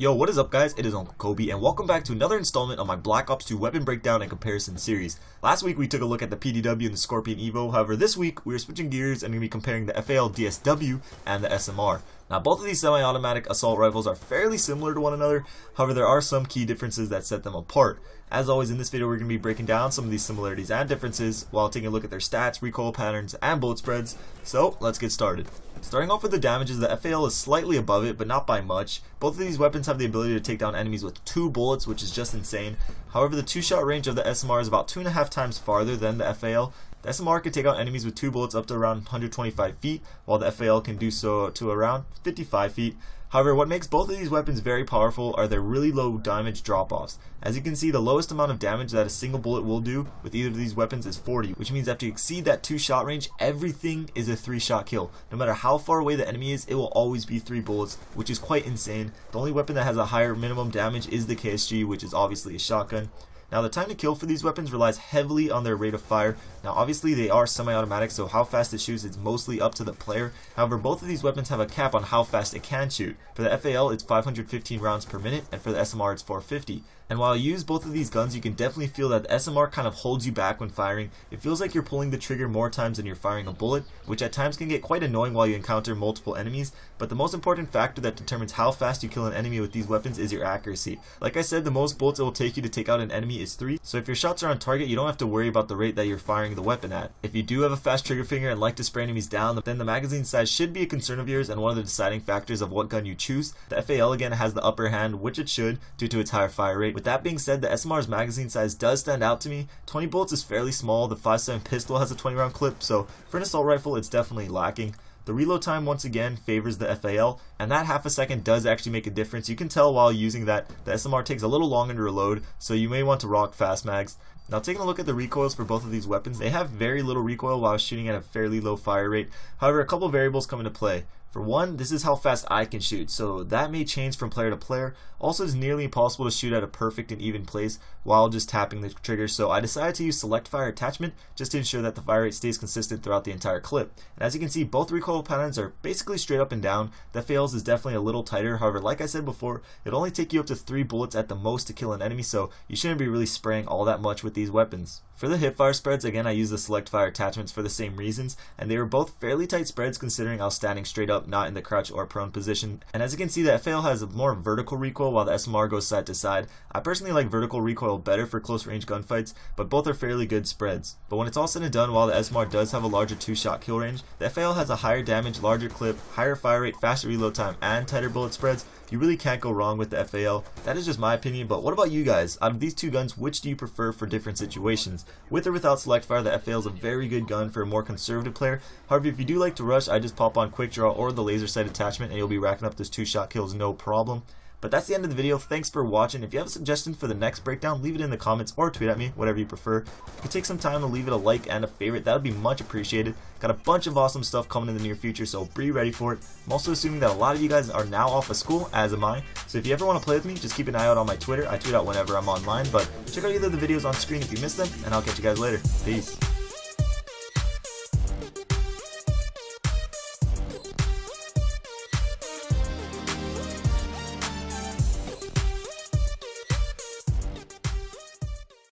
Yo, what is up guys? It is Uncle Kobe and welcome back to another installment of my Black Ops 2 weapon breakdown and comparison series. Last week we took a look at the PDW and the Scorpion Evo, however this week we are switching gears and going to be comparing the FAL DSW and the SMR. Now both of these semi-automatic assault rifles are fairly similar to one another, however there are some key differences that set them apart. As always in this video we're going to be breaking down some of these similarities and differences while taking a look at their stats, recoil patterns, and bullet spreads. So let's get started. Starting off with the damages, the FAL is slightly above it, but not by much. Both of these weapons have the ability to take down enemies with 2 bullets, which is just insane. However, the 2-shot range of the SMR is about 2.5 times farther than the FAL. The SMR can take out enemies with 2 bullets up to around 125 feet, while the FAL can do so to around 55 feet. However, what makes both of these weapons very powerful are their really low damage drop-offs. As you can see, the lowest amount of damage that a single bullet will do with either of these weapons is 40, which means after you exceed that 2-shot range, everything is a 3-shot kill. No matter how far away the enemy is, it will always be 3 bullets, which is quite insane. The only weapon that has a higher minimum damage is the KSG, which is obviously a shotgun. Now the time to kill for these weapons relies heavily on their rate of fire. Now obviously they are semi-automatic, so how fast it shoots is mostly up to the player. However, both of these weapons have a cap on how fast it can shoot. For the FAL it's 515 rounds per minute, and for the SMR it's 450. And while you use both of these guns, you can definitely feel that the SMR kind of holds you back when firing. It feels like you're pulling the trigger more times than you're firing a bullet, which at times can get quite annoying while you encounter multiple enemies. But the most important factor that determines how fast you kill an enemy with these weapons is your accuracy. Like I said, the most bullets it will take you to take out an enemy is 3, so if your shots are on target, you don't have to worry about the rate that you're firing the weapon at. If you do have a fast trigger finger and like to spray enemies down, then the magazine size should be a concern of yours and one of the deciding factors of what gun you choose. The FAL again has the upper hand, which it should, due to its higher fire rate. With that being said, the SMR's magazine size does stand out to me. 20 bullets is fairly small. The 5.7 pistol has a 20 round clip, so for an assault rifle it's definitely lacking. The reload time once again favors the FAL, and that half a second does actually make a difference. You can tell while using that the SMR takes a little longer to reload, so you may want to rock fast mags. Now taking a look at the recoils for both of these weapons, they have very little recoil while shooting at a fairly low fire rate. However, a couple variables come into play. For one, this is how fast I can shoot, so that may change from player to player. Also, it's nearly impossible to shoot at a perfect and even place while just tapping the trigger, so I decided to use select fire attachment just to ensure that the fire rate stays consistent throughout the entire clip. And as you can see, both recoil patterns are basically straight up and down. The FAL's is definitely a little tighter, however, like I said before, it'll only take you up to 3 bullets at the most to kill an enemy, so you shouldn't be really spraying all that much with these weapons. For the hipfire spreads, again I use the select fire attachments for the same reasons, and they were both fairly tight spreads considering I was standing straight up, not in the crouch or prone position. And as you can see, the FAL has a more vertical recoil while the SMR goes side to side. I personally like vertical recoil better for close range gunfights, but both are fairly good spreads. But when it's all said and done, while the SMR does have a larger 2-shot kill range, the FAL has a higher damage, larger clip, higher fire rate, faster reload time, and tighter bullet spreads. You really can't go wrong with the FAL. That is just my opinion, but what about you guys? Out of these two guns, which do you prefer for different situations? With or without select fire, the FAL is a very good gun for a more conservative player. However, if you do like to rush, I just pop on quick draw or the laser sight attachment and you'll be racking up those 2-shot kills no problem. But that's the end of the video. Thanks for watching. If you have a suggestion for the next breakdown, leave it in the comments or tweet at me, whatever you prefer. If you take some time to leave it a like and a favorite, that would be much appreciated. Got a bunch of awesome stuff coming in the near future, so be ready for it. I'm also assuming that a lot of you guys are now off of school, as am I. So if you ever want to play with me, just keep an eye out on my Twitter. I tweet out whenever I'm online, but check out either of the videos on screen if you missed them, and I'll catch you guys later. Peace.